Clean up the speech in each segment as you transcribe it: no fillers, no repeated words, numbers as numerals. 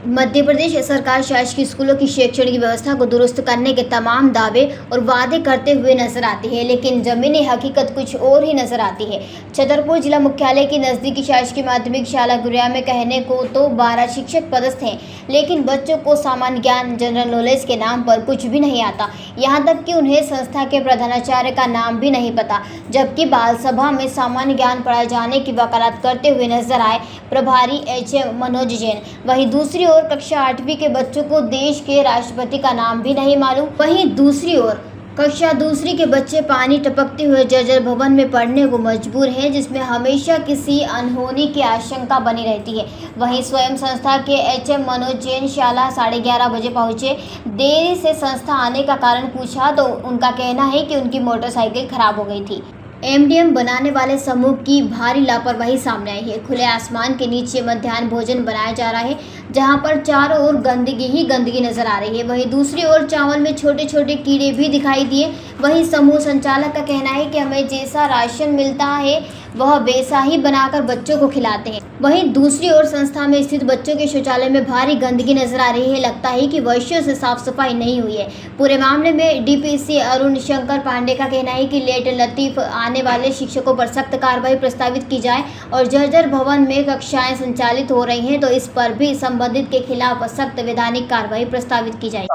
मध्य प्रदेश सरकार शासकीय स्कूलों की शैक्षणिक व्यवस्था को दुरुस्त करने के तमाम दावे और वादे करते हुए नजर आती है, लेकिन जमीनी हकीकत कुछ और ही नजर आती है। छतरपुर जिला मुख्यालय की नज़दीकी शासकीय माध्यमिक शाला गुरिया में कहने को तो 12 शिक्षक पदस्थ हैं, लेकिन बच्चों को सामान्य ज्ञान जनरल नॉलेज के नाम पर कुछ भी नहीं आता। यहाँ तक कि उन्हें संस्था के प्रधानाचार्य का नाम भी नहीं पता, जबकि बाल सभा में सामान्य ज्ञान पढ़ाए जाने की वकालत करते हुए नजर आए प्रभारी HM मनोज जैन। वहीं दूसरी ओर कक्षा 8वीं के बच्चों को देश के राष्ट्रपति का नाम भी नहीं मालूम। वहीं दूसरी ओर कक्षा दूसरी के बच्चे पानी टपकते हुए जर्जर भवन में पढ़ने को मजबूर हैं, जिसमें हमेशा किसी अनहोनी की आशंका बनी रहती है। वहीं स्वयं संस्था के HM मनोज जैन शाला 11:30 बजे पहुंचे। देरी से संस्था आने का कारण पूछा तो उनका कहना है कि उनकी मोटरसाइकिल खराब हो गई थी। MDM बनाने वाले समूह की भारी लापरवाही सामने आई है। खुले आसमान के नीचे मध्याह्न भोजन बनाया जा रहा है, जहां पर चारों ओर गंदगी ही गंदगी नजर आ रही है। वहीं दूसरी ओर चावल में छोटे छोटे कीड़े भी दिखाई दिए। वहीं समूह संचालक का कहना है कि हमें जैसा राशन मिलता है वह वैसा ही बनाकर बच्चों को खिलाते हैं। वहीं दूसरी ओर संस्था में स्थित बच्चों के शौचालय में भारी गंदगी नजर आ रही है। लगता है कि वर्षों से साफ सफाई नहीं हुई है। पूरे मामले में DPC अरुण शंकर पांडे का कहना है कि लेट लतीफ आने वाले शिक्षकों पर सख्त कार्रवाई प्रस्तावित की जाए और जर्जर भवन में कक्षाएं संचालित हो रही हैं तो इस पर भी संबंधित के खिलाफ सख्त वैधानिक कार्रवाई प्रस्तावित की जाए।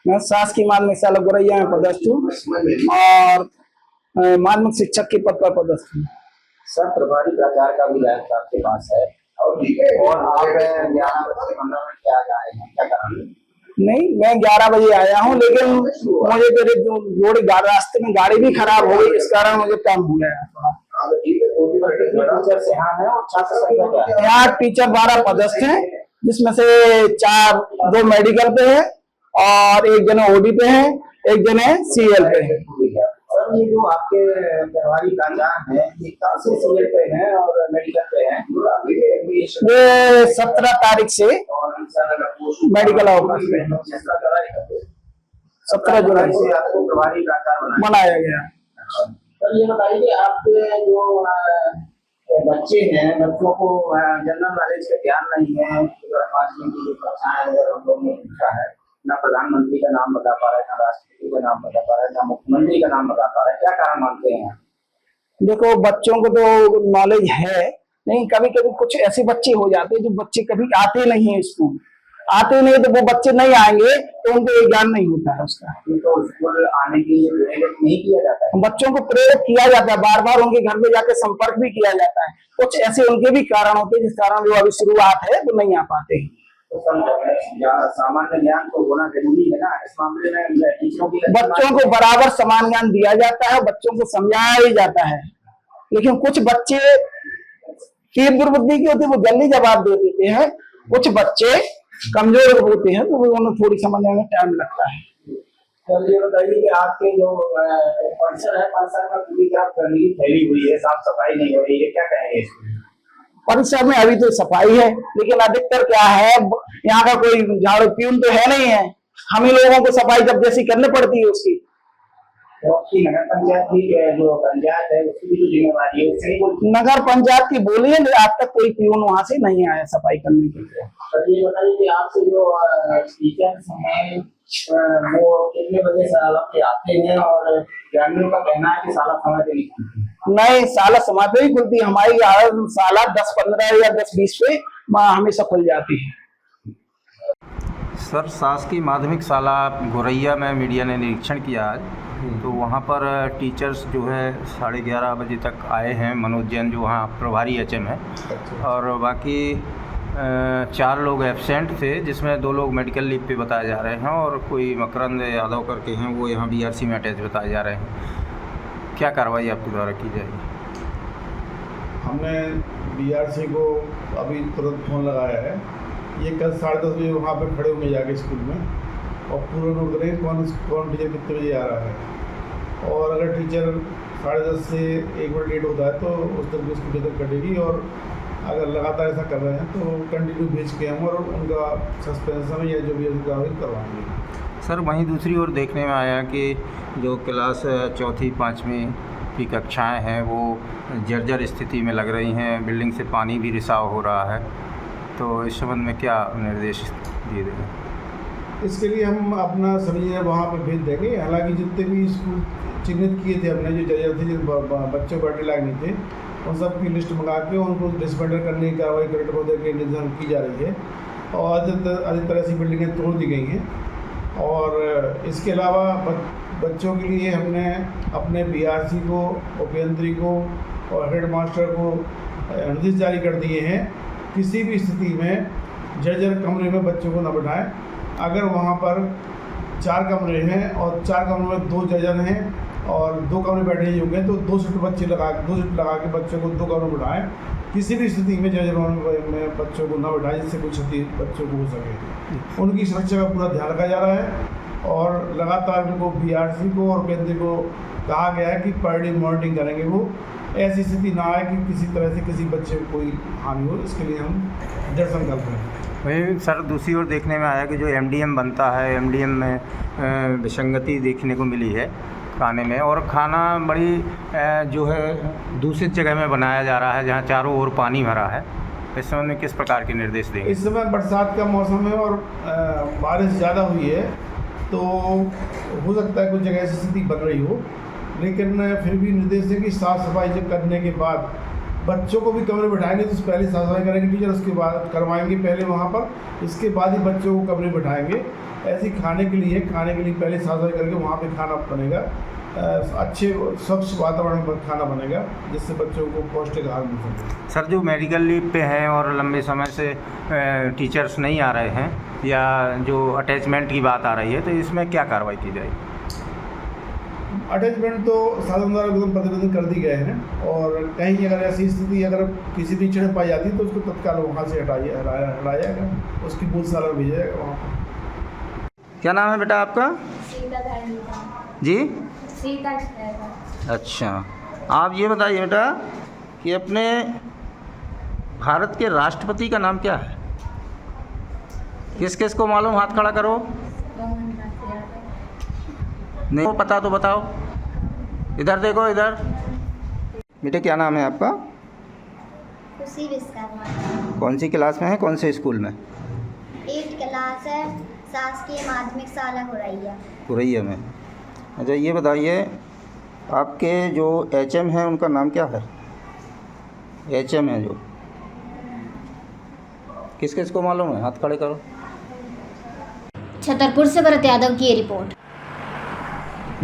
मैं शासकीय माध्यमिक शाला गुरैया में पदस्थ हूँ और माध्यमिक शिक्षक के पद पर पदस्थ हूँ। सर, प्रभारी प्राचार्य का भी दायित्व आपके पास है और आप 11 बजे 15 मिनट के आगे आए हैं, क्या कारण? नहीं, मैं 11 बजे आया हूँ, लेकिन मुझे मेरे रोड रास्ते में गाड़ी भी खराब हो गई, इस कारण मुझे टाइम हो गया। यहाँ टीचर 12 पदस्थ हैं, जिसमें से 2 मेडिकल पे है और एक जने OD पे है, एक जने CL पे है। सर, ये जो आपके प्रभारी प्राचार्य हैं, ये कब से CL पे हैं और मेडिकल पे हैं? ये 17 तारीख से मेडिकल अवकाश पे 17 जुलाई से आपको प्रभारी प्राचार्य बनाया गया। सर, ये बताइए कि आपके जो बच्चे हैं, बच्चों को जनरल नॉलेज का ज्ञान नहीं है, 5वीं की जो कक्षाएं हम लोग ने पूछा है, ना प्रधानमंत्री का नाम बता पा रहे, ना राष्ट्रपति का नाम बता पा रहे, ना मुख्यमंत्री का नाम बता पा रहे, क्या कारण मानते हैं? देखो, बच्चों को तो नॉलेज है, नहीं कभी कभी कुछ ऐसे बच्चे हो जाते हैं जो बच्चे कभी आते नहीं है स्कूल, आते नहीं तो वो बच्चे नहीं आएंगे तो उनको ये ज्ञान नहीं होता है उसका। तो स्कूल आने के लिए प्रेरित नहीं किया जाता है? बच्चों को प्रेरित किया जाता है, बार बार उनके घर में जाके संपर्क भी किया जाता है। कुछ ऐसे उनके भी कारण होते हैं जिस कारण जो अभी शुरुआत है वो नहीं आ पाते हैं। सामान्य ज्ञान तो होना जरूरी है ना इस मामले में। टीचरों की बच्चों को बराबर समान ज्ञान दिया जाता है, बच्चों को समझाया भी जाता है, लेकिन कुछ बच्चे तीव्र बुद्धि के होते हैं, वो जल्दी जवाब दे देते हैं। कुछ बच्चे कमजोर होते हैं तो उन्हें थोड़ी समझने में टाइम लगता है। तो ये बताइए कि आपके जो परिसर है, परिसर में पूरी तरह गंदगी फैली हुई है, साफ सफाई नहीं हो रही है, क्या कहेंगे इसमें? परिसर में अभी तो सफाई है, लेकिन अधिकतर क्या है, यहाँ का कोई झाड़ू प्यून तो है नहीं है, हम ही लोगों को सफाई जब जैसी करनी पड़ती है उसकी। नगर पंचायत की जो पंचायत है उसकी भी तो जिम्मेवारी है। नगर पंचायत की बोली है, आज तक कोई प्यून वहां से नहीं आया सफाई करने के लिए। तो ये बताइए कि आपसे जो टीचर्स हैं वो कितने बजे साला पे आते हैं और ग्रामीणों का कहना है कि साला समय पे नहीं खुलती? नहीं, साला समय पे ही खुलती है हमारी। साला 10:15 या 10:20 पे हमेशा खुल जाती है। सर, शासकीय माध्यमिक शाला गुरैया में मीडिया ने निरीक्षण किया आज, तो वहाँ पर टीचर्स जो है 11:30 बजे तक आए हैं। मनोज जैन जो वहाँ प्रभारी HM है और बाकी 4 लोग एब्सेंट थे, जिसमें 2 लोग मेडिकल लीव पे बताए जा रहे हैं और कोई मकरंद यादव करके हैं, वो यहाँ BRC में अटैच बताए जा रहे हैं। क्या कार्रवाई आपके द्वारा की जाएगी? हमने BRC को अभी तुरंत फ़ोन लगाया है। ये कल 10:30 बजे वहाँ पर खड़े होंगे जाके स्कूल में और पूरा नोट करें कौन टीचर कितने बजे आ रहा है, और अगर टीचर 10:30 से 1 मिनट लेट होता है तो उस तरीके उसकी टिकट कटेगी, और अगर लगातार ऐसा कर रहे हैं तो कंटिन्यू भेज के हम और उनका सस्पेंशन या जो भी कार्रवाई करवाएंगे। सर, वहीं दूसरी ओर देखने में आया कि जो क्लास 4वीं 5वीं की कक्षाएं हैं वो जर्जर स्थिति में लग रही हैं, बिल्डिंग से पानी भी रिसाव हो रहा है, तो इस संबंध में क्या निर्देश दिए गए? इसके लिए हम अपना सभी वहाँ पे भेज देंगे। हालांकि जितने भी स्कूल चिन्हित किए थे हमने, जो जजर थे, जो बच्चों को बैठने लायक नहीं थे, उन सब की लिस्ट मंगा के उनको डिसमेंटल करने की कार्रवाई कलेक्टर महोदय के निर्देशन की जा रही है और अधिकतर ऐसी बिल्डिंगें तोड़ दी गई हैं। और इसके अलावा बच्चों के लिए हमने अपने BRC को, उपयंत्री को और हेड मास्टर को निर्देश जारी कर दिए हैं, किसी भी स्थिति में जर्जर कमरे में बच्चों को न बिठाएं। अगर वहाँ पर 4 कमरे हैं और 4 कमरों में 2 जर्जर हैं और 2 कमरे बैठने योग्य हैं, तो 2 शिफ्ट लगा के बच्चों को 2 कमरे में बिठाएं। किसी भी स्थिति में जर्जर में बच्चों को न बिठाएं जिससे कुछ क्षति बच्चों को हो सके। उनकी सुरक्षा का पूरा ध्यान रखा जा रहा है और लगातार उनको BRC को और उपयंत्री को कहा गया है कि पर डे मॉनिटरिंग करेंगे। वो ऐसी स्थिति ना आए कि किसी तरह से किसी बच्चे को कोई हानि हो, इसके लिए हम दृढ़ संकल्प हैं। वही सर, दूसरी ओर देखने में आया कि जो MDM बनता है, MDM में विसंगति देखने को मिली है खाने में, और खाना बड़ी जो है दूसरी जगह में बनाया जा रहा है जहाँ चारों ओर पानी भरा है। इस समय में किस प्रकार के निर्देश देंगे? इस समय बरसात का मौसम है और बारिश ज़्यादा हुई है, तो हो सकता है कुछ जगह ऐसी स्थिति बन रही हो, लेकिन फिर भी निर्देश है कि साफ़ सफाई करने के बाद बच्चों को भी कमरे बिठाएंगे। तो पहले साफ सफाई करेंगे टीचर, उसके बाद करवाएंगे पहले वहाँ पर, इसके बाद ही बच्चों को कमरे बिठाएंगे। ऐसी खाने के लिए पहले साफ सफाई करके वहाँ पे खाना बनेगा, अच्छे स्वच्छ वातावरण पर खाना बनेगा जिससे बच्चों को पौष्टिक आहार मिल सके। सर, जो मेडिकल लीव पे हैं और लंबे समय से टीचर्स नहीं आ रहे हैं या जो अटैचमेंट की बात आ रही है, तो इसमें क्या कार्रवाई की जाएगी? अटैचमेंट तो शासन द्वारा एकदम प्रतिबंधित कर दी गए हैं और कहीं अगर ऐसी स्थिति अगर किसी टीचर में पाई जाती है तो उसको तत्काल वहाँ से हटाया जाएगा, उसकी पूछताछ में भेजा जाएगा वहाँ पर। क्या नाम है बेटा आपका? जी? अच्छा, आप ये बताइए बेटा कि अपने भारत के राष्ट्रपति का नाम क्या है? किस किस को मालूम? हाथ खड़ा करो। नहीं पता तो बताओ। इधर देखो, इधर। बेटे क्या नाम है आपका? खुशी विश्वकर्मा। कौन सी क्लास में है, कौन से स्कूल में? 8th क्लास है, शासकीय माध्यमिक शाला गुरैया में। अच्छा, ये बताइए आपके जो HM हैं उनका नाम क्या है? HM है जो, किस किस को मालूम है? हाथ खड़े करो। छतरपुर से भरत यादव की ये रिपोर्ट।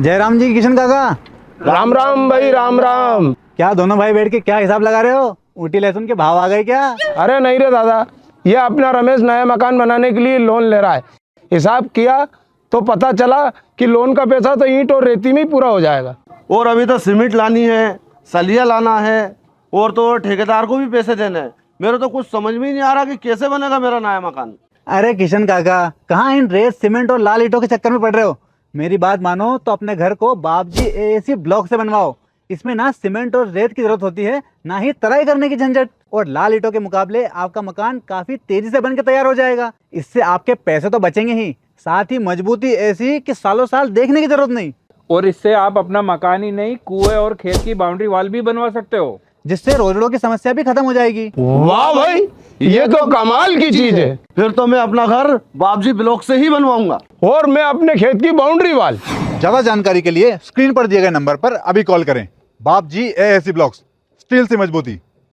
जयराम जी, किशन काका। राम राम भाई, राम राम। क्या दोनों भाई बैठ के क्या हिसाब लगा रहे हो? ऊटी लहसुन के भाव आ गए क्या? अरे नहीं रे दादा, ये अपना रमेश नया मकान बनाने के लिए लोन ले रहा है। हिसाब किया तो पता चला कि लोन का पैसा तो ईंट और रेती में ही पूरा हो जाएगा। और अभी तो सीमेंट लानी है, सलिया लाना है और तो ठेकेदार को भी पैसे देने हैं। मेरे तो कुछ समझ में ही नहीं आ रहा कि कैसे बनेगा मेरा नया मकान। अरे किशन काका, कहाँ इन रेत सीमेंट और लाल ईंटों के चक्कर में पड़ रहे हो? मेरी बात मानो तो अपने घर को बाबजी AAC ब्लॉक से बनवाओ। इसमें ना सीमेंट और रेत की जरूरत होती है, ना ही तराई करने की झंझट, और लाल ईंटों के मुकाबले आपका मकान काफी तेजी से बनकर तैयार हो जाएगा। इससे आपके पैसे तो बचेंगे ही, साथ ही मजबूती ऐसी कि सालों साल देखने की जरूरत नहीं। और इससे आप अपना मकान ही नहीं, कुएं और खेत की बाउंड्री वॉल भी बनवा सकते हो, जिससे रोजड़ों की समस्या भी खत्म हो जाएगी। वाह भाई, ये तो कमाल की चीज है। फिर तो मैं अपना घर बाबजी ब्लॉक से ही बनवाऊंगा और मैं अपने खेत की बाउंड्री वाल। ज्यादा जानकारी के लिए स्क्रीन पर दिए गए नंबर पर अभी कॉल करें। बाबजी AAC ब्लॉक्स, स्टील से मजबूती।